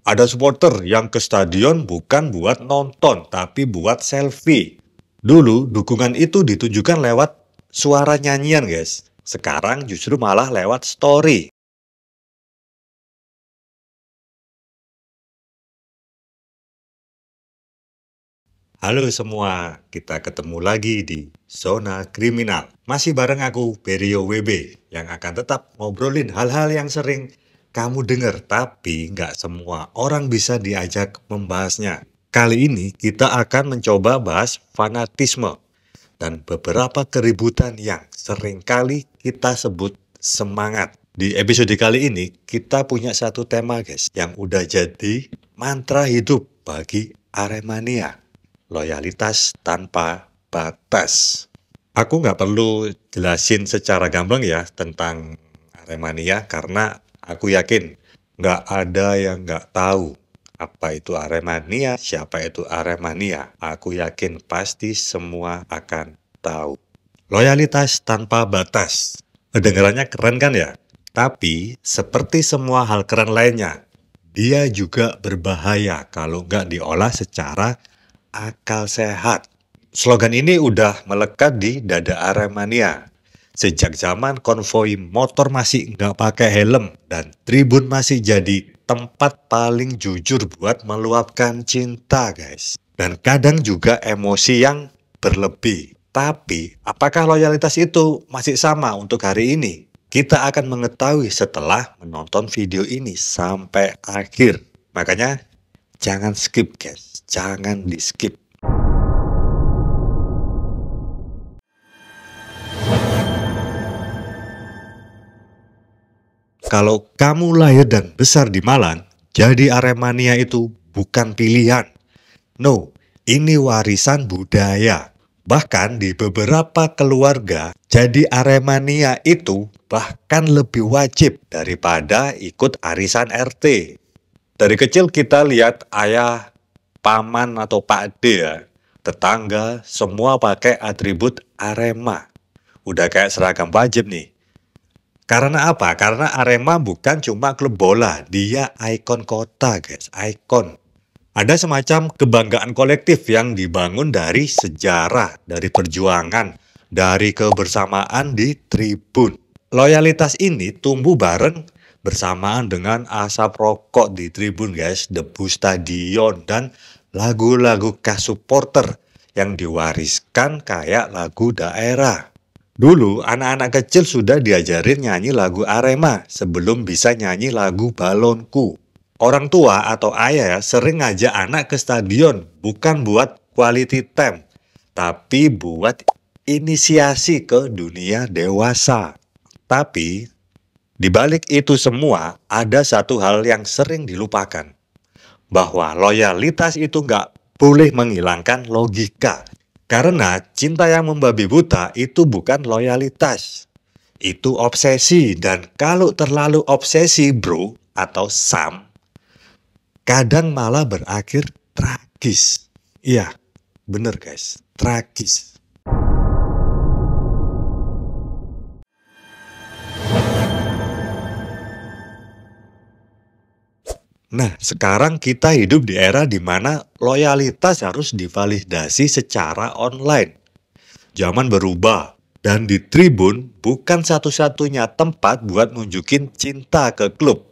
Ada supporter yang ke stadion bukan buat nonton, tapi buat selfie. Dulu, dukungan itu ditunjukkan lewat suara nyanyian, guys. Sekarang justru malah lewat story. Halo semua, kita ketemu lagi di Zona Kriminal. Masih bareng aku, Berio WB, yang akan tetap ngobrolin hal-hal yang sering kamu dengar, tapi nggak semua orang bisa diajak membahasnya. Kali ini kita akan mencoba bahas fanatisme dan beberapa keributan yang seringkali kita sebut semangat. Di episode kali ini, kita punya satu tema, guys, yang udah jadi mantra hidup bagi Aremania. Loyalitas tanpa batas. Aku nggak perlu jelasin secara gamblang ya tentang Aremania karena aku yakin nggak ada yang nggak tahu apa itu Aremania, siapa itu Aremania. Aku yakin pasti semua akan tahu. Loyalitas tanpa batas. Kedengarannya keren kan ya? Tapi seperti semua hal keren lainnya, dia juga berbahaya kalau nggak diolah secara akal sehat. Slogan ini udah melekat di dada Aremania. Sejak zaman konvoi motor masih nggak pakai helm dan tribun masih jadi tempat paling jujur buat meluapkan cinta, guys. Dan kadang juga emosi yang berlebih. Tapi, apakah loyalitas itu masih sama untuk hari ini? Kita akan mengetahui setelah menonton video ini sampai akhir. Makanya, jangan skip, guys. Jangan di-skip. Kalau kamu lahir dan besar di Malang, jadi Aremania itu bukan pilihan. No, ini warisan budaya. Bahkan di beberapa keluarga, jadi Aremania itu bahkan lebih wajib daripada ikut arisan RT. Dari kecil kita lihat ayah, paman atau Pak D ya, tetangga semua pakai atribut Arema. Udah kayak seragam wajib nih. Karena apa? Karena Arema bukan cuma klub bola, dia ikon kota, guys, ikon. Ada semacam kebanggaan kolektif yang dibangun dari sejarah, dari perjuangan, dari kebersamaan di tribun. Loyalitas ini tumbuh bareng bersamaan dengan asap rokok di tribun, guys, debu stadion, dan lagu-lagu khas supporter yang diwariskan kayak lagu daerah. Dulu, anak-anak kecil sudah diajarin nyanyi lagu Arema sebelum bisa nyanyi lagu Balonku. Orang tua atau ayah sering ngajak anak ke stadion, bukan buat quality time, tapi buat inisiasi ke dunia dewasa. Tapi, di balik itu semua, ada satu hal yang sering dilupakan. Bahwa loyalitas itu nggak boleh menghilangkan logika. Karena cinta yang membabi buta itu bukan loyalitas. Itu obsesi. Dan kalau terlalu obsesi bro atau Sam, kadang malah berakhir tragis. Iya, bener guys, tragis. Nah, sekarang kita hidup di era di mana loyalitas harus divalidasi secara online. Zaman berubah, dan di tribun bukan satu-satunya tempat buat nunjukin cinta ke klub.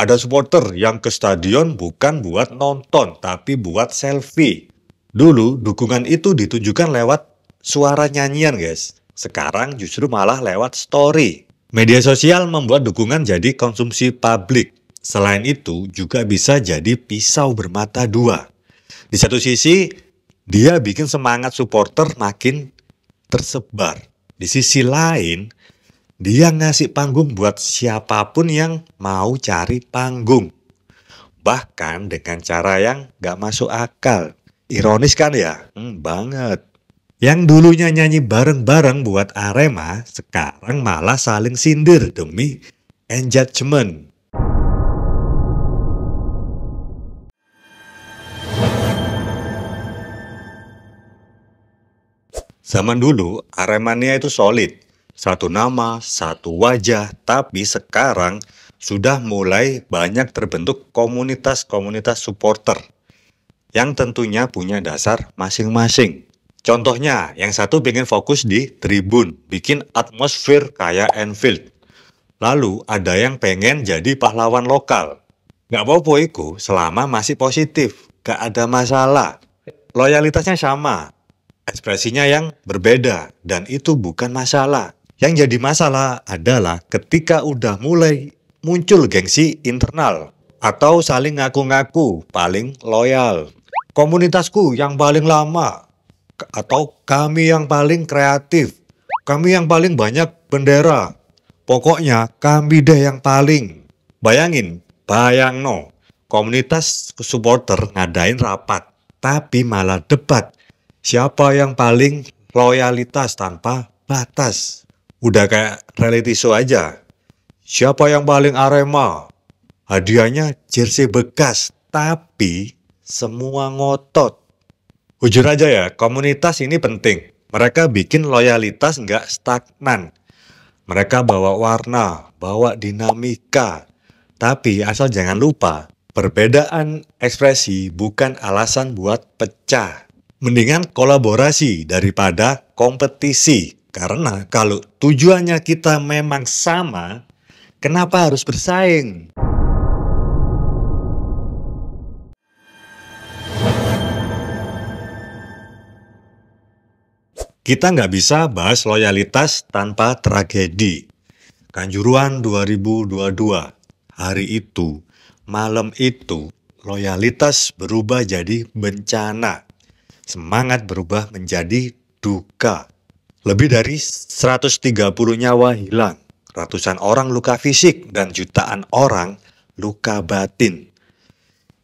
Ada supporter yang ke stadion bukan buat nonton, tapi buat selfie. Dulu, dukungan itu ditunjukkan lewat suara nyanyian, guys. Sekarang justru malah lewat story. Media sosial membuat dukungan jadi konsumsi publik. Selain itu, juga bisa jadi pisau bermata dua. Di satu sisi, dia bikin semangat supporter makin tersebar. Di sisi lain, dia ngasih panggung buat siapapun yang mau cari panggung. Bahkan dengan cara yang gak masuk akal. Ironis kan ya? Banget. Yang dulunya nyanyi bareng-bareng buat Arema, sekarang malah saling sindir demi engagement. Zaman dulu, Aremania itu solid. Satu nama, satu wajah, tapi sekarang sudah mulai banyak terbentuk komunitas-komunitas supporter yang tentunya punya dasar masing-masing. Contohnya, yang satu pengen fokus di tribun, bikin atmosfer kayak Anfield. Lalu ada yang pengen jadi pahlawan lokal. Nggak apa-apa itu selama masih positif, nggak ada masalah. Loyalitasnya sama, ekspresinya yang berbeda, dan itu bukan masalah. Yang jadi masalah adalah ketika udah mulai muncul gengsi internal atau saling ngaku-ngaku paling loyal. Komunitasku yang paling lama, atau kami yang paling kreatif, kami yang paling banyak bendera. Pokoknya kami deh yang paling. Bayangno, komunitas supporter ngadain rapat, tapi malah debat. Siapa yang paling loyalitas tanpa batas? Udah kayak reality show aja. Siapa yang paling Arema? Hadiahnya jersey bekas, tapi semua ngotot. Jujur aja ya, komunitas ini penting. Mereka bikin loyalitas nggak stagnan. Mereka bawa warna, bawa dinamika. Tapi asal jangan lupa, perbedaan ekspresi bukan alasan buat pecah. Mendingan kolaborasi daripada kompetisi. Karena kalau tujuannya kita memang sama, kenapa harus bersaing? Kita nggak bisa bahas loyalitas tanpa tragedi. Kanjuruhan 2022. Hari itu, malam itu, loyalitas berubah jadi bencana. Semangat berubah menjadi duka. Lebih dari 130 nyawa hilang. Ratusan orang luka fisik dan jutaan orang luka batin.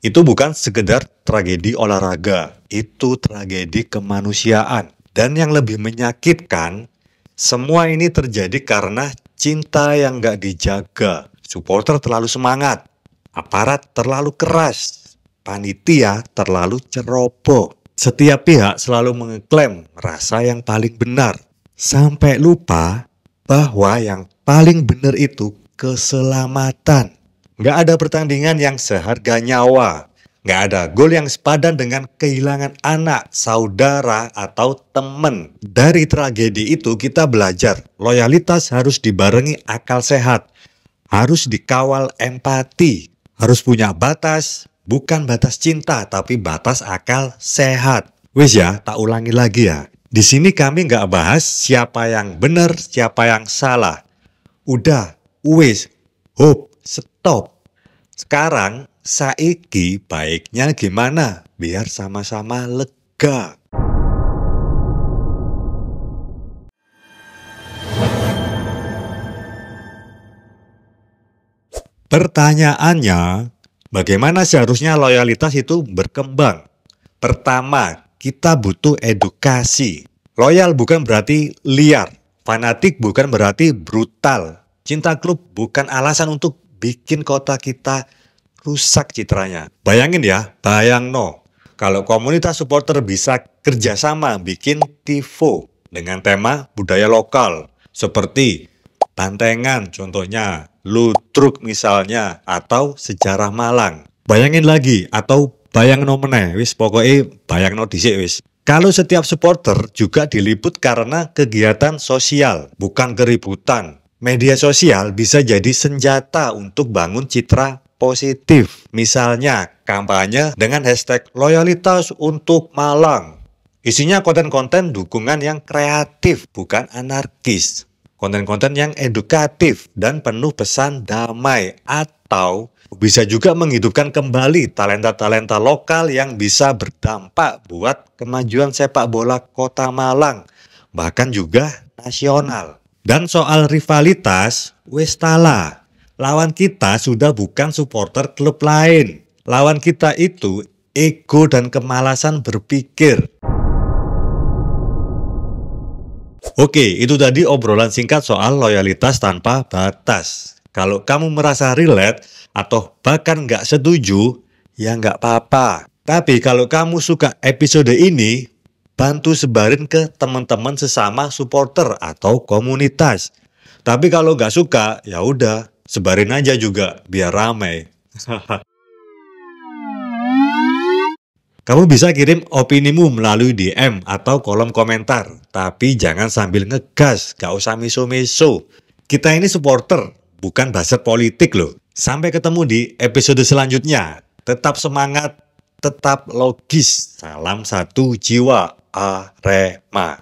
Itu bukan sekedar tragedi olahraga, itu tragedi kemanusiaan. Dan yang lebih menyakitkan, semua ini terjadi karena cinta yang gak dijaga. Supporter terlalu semangat, aparat terlalu keras, panitia terlalu ceroboh. Setiap pihak selalu mengeklaim rasa yang paling benar. Sampai lupa bahwa yang paling benar itu keselamatan. Gak ada pertandingan yang seharga nyawa. Nggak ada gol yang sepadan dengan kehilangan anak, saudara, atau teman. Dari tragedi itu kita belajar, loyalitas harus dibarengi akal sehat. Harus dikawal empati. Harus punya batas, bukan batas cinta, tapi batas akal sehat. Wis ya, tak ulangi lagi ya. Di sini kami nggak bahas siapa yang benar, siapa yang salah. Udah, wis, stop. Sekarang, saiki baiknya gimana biar sama-sama lega. Pertanyaannya, bagaimana seharusnya loyalitas itu berkembang? Pertama, kita butuh edukasi. Loyal bukan berarti liar, fanatik bukan berarti brutal. Cinta klub bukan alasan untuk bikin kota kita rusak citranya. Bayangin ya, bayangno. Kalau komunitas supporter bisa kerjasama bikin tifo dengan tema budaya lokal. Seperti Bantengan contohnya, Ludruk misalnya, atau Sejarah Malang. Bayangin lagi, atau bayangno meneh, wis pokoknya bayangno dhisik wis. Kalau setiap supporter juga diliput karena kegiatan sosial, bukan keributan. Media sosial bisa jadi senjata untuk bangun citra positif. Misalnya, kampanye dengan hashtag loyalitas untuk Malang. Isinya konten-konten dukungan yang kreatif, bukan anarkis. Konten-konten yang edukatif dan penuh pesan damai. Atau bisa juga menghidupkan kembali talenta-talenta lokal yang bisa berdampak buat kemajuan sepak bola kota Malang. Bahkan juga nasional. Dan soal rivalitas, wis tala. Lawan kita sudah bukan supporter klub lain. Lawan kita itu ego dan kemalasan berpikir. Oke, itu tadi obrolan singkat soal loyalitas tanpa batas. Kalau kamu merasa relate atau bahkan nggak setuju, ya nggak apa-apa. Tapi kalau kamu suka episode ini, bantu sebarin ke teman-teman sesama supporter atau komunitas. Tapi kalau nggak suka, ya udah, sebarin aja juga biar ramai. Kamu bisa kirim opinimu melalui DM atau kolom komentar. Tapi jangan sambil ngegas, gak usah miso-miso. Kita ini supporter, bukan buzzer politik loh. Sampai ketemu di episode selanjutnya. Tetap semangat, tetap logis. Salam satu jiwa, Arema.